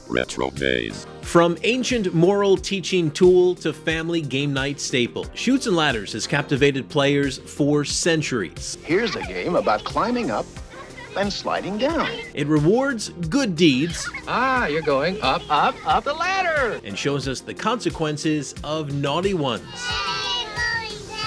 RetroDaze. From ancient moral teaching tool to family game night staple, Chutes and Ladders has captivated players for centuries. Here's a game about climbing up and sliding down. It rewards good deeds. You're going up, up, up the ladder! And shows us the consequences of naughty ones.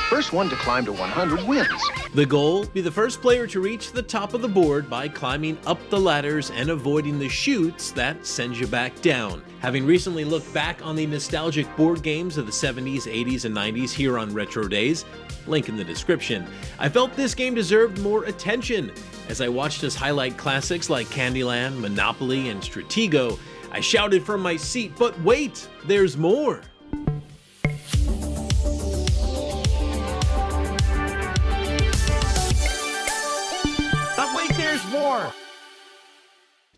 First one to climb to 100 wins. The goal, be the first player to reach the top of the board by climbing up the ladders and avoiding the chutes that send you back down. Having recently looked back on the nostalgic board games of the 70s, 80s, and 90s here on RetroDaze, link in the description, I felt this game deserved more attention. As I watched us highlight classics like Candyland, Monopoly, and Stratego, I shouted from my seat, but wait, there's more! More!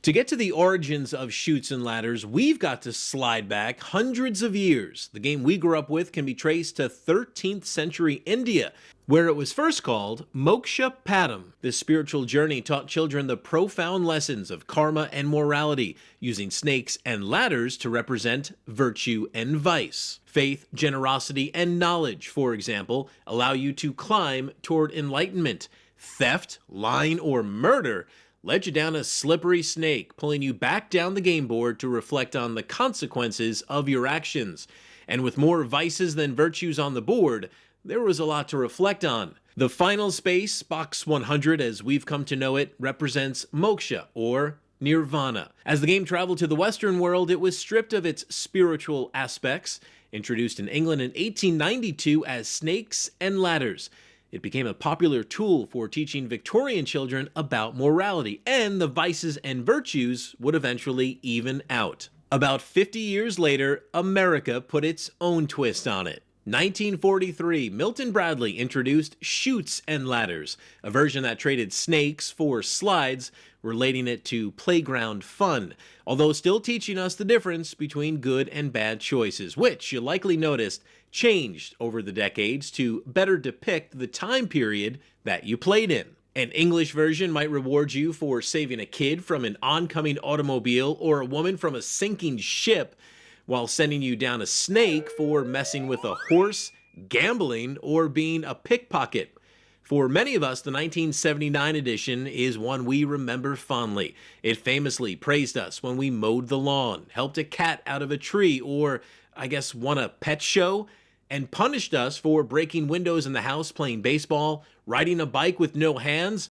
To get to the origins of Chutes and Ladders, we've got to slide back hundreds of years. The game we grew up with can be traced to 13th century India, where it was first called Moksha Padam. This spiritual journey taught children the profound lessons of karma and morality, using snakes and ladders to represent virtue and vice. Faith, generosity, and knowledge, for example, allow you to climb toward enlightenment. Theft, lying, or murder led you down a slippery snake, pulling you back down the game board to reflect on the consequences of your actions. And with more vices than virtues on the board, there was a lot to reflect on. The final space, box 100 as we've come to know it, represents moksha, or nirvana. As the game traveled to the Western world, it was stripped of its spiritual aspects, introduced in England in 1892 as Snakes and Ladders. It became a popular tool for teaching Victorian children about morality, and the vices and virtues would eventually even out. About 50 years later, America put its own twist on it. 1943, Milton Bradley introduced Chutes and Ladders, a version that traded snakes for slides, relating it to playground fun, although still teaching us the difference between good and bad choices, which, you likely noticed, changed over the decades to better depict the time period that you played in. An English version might reward you for saving a kid from an oncoming automobile or a woman from a sinking ship, while sending you down a snake for messing with a horse, gambling, or being a pickpocket. For many of us, the 1979 edition is one we remember fondly. It famously praised us when we mowed the lawn, helped a cat out of a tree, or, I guess, won a pet show, and punished us for breaking windows in the house playing baseball, riding a bike with no hands,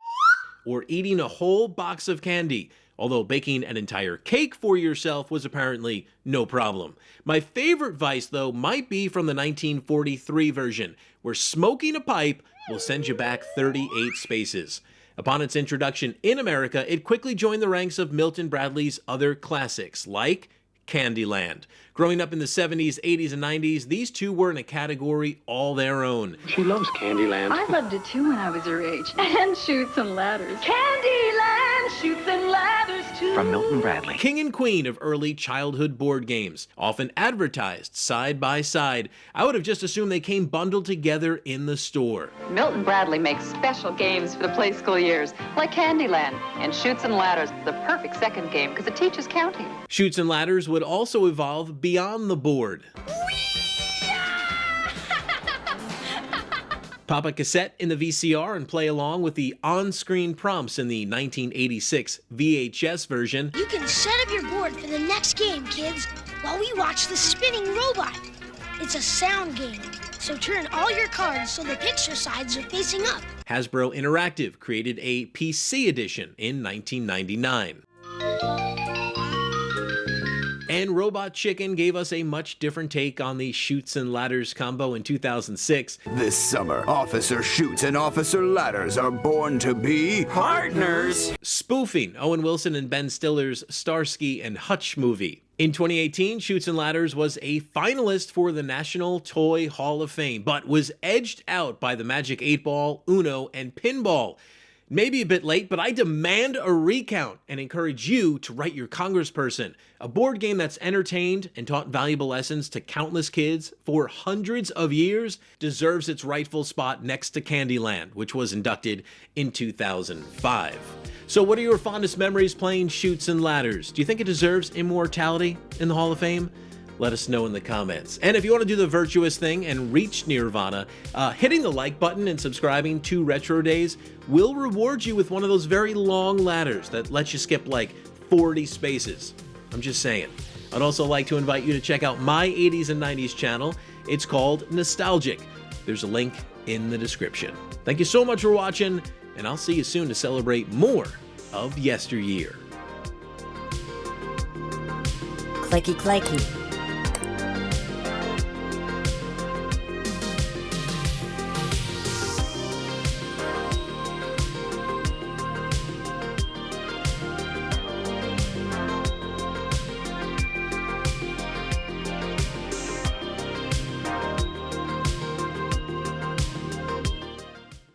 or eating a whole box of candy. Although baking an entire cake for yourself was apparently no problem. My favorite vice, though, might be from the 1943 version, where smoking a pipe will send you back 38 spaces. Upon its introduction in America, it quickly joined the ranks of Milton Bradley's other classics, like Candyland. Growing up in the 70s, 80s, and 90s, these two were in a category all their own. She loves Candyland. I loved it too when I was your age. And Chutes and Ladders. Candyland, Chutes and Ladders too. From Milton Bradley. King and queen of early childhood board games, often advertised side by side. I would have just assumed they came bundled together in the store. Milton Bradley makes special games for the play school years, like Candyland and Chutes and Ladders, the perfect second game because it teaches counting. Chutes and Ladders would also evolve beyond the board. Pop a cassette in the VCR and play along with the on-screen prompts in the 1986 VHS version. You can set up your board for the next game, kids, while we watch the spinning robot. It's a sound game, so turn all your cards so the picture sides are facing up. Hasbro Interactive created a PC edition in 1999. And Robot Chicken gave us a much different take on the Chutes and Ladders combo in 2006. This summer, Officer Chutes and Officer Ladders are born to be partners, spoofing Owen Wilson and Ben Stiller's Starsky and Hutch movie. In 2018, Chutes and Ladders was a finalist for the National Toy Hall of Fame, but was edged out by the Magic 8 Ball, Uno, and Pinball. Maybe a bit late, but I demand a recount and encourage you to write your congressperson. A board game that's entertained and taught valuable lessons to countless kids for hundreds of years deserves its rightful spot next to Candyland, which was inducted in 2005. So what are your fondest memories playing Chutes and Ladders? Do you think it deserves immortality in the Hall of Fame? Let us know in the comments. And if you want to do the virtuous thing and reach Nirvana, hitting the like button and subscribing to RetroDaze will reward you with one of those very long ladders that lets you skip like 40 spaces. I'm just saying. I'd also like to invite you to check out my 80s and 90s channel. It's called Nostalgic. There's a link in the description. Thank you so much for watching, and I'll see you soon to celebrate more of yesteryear. Clicky clacky.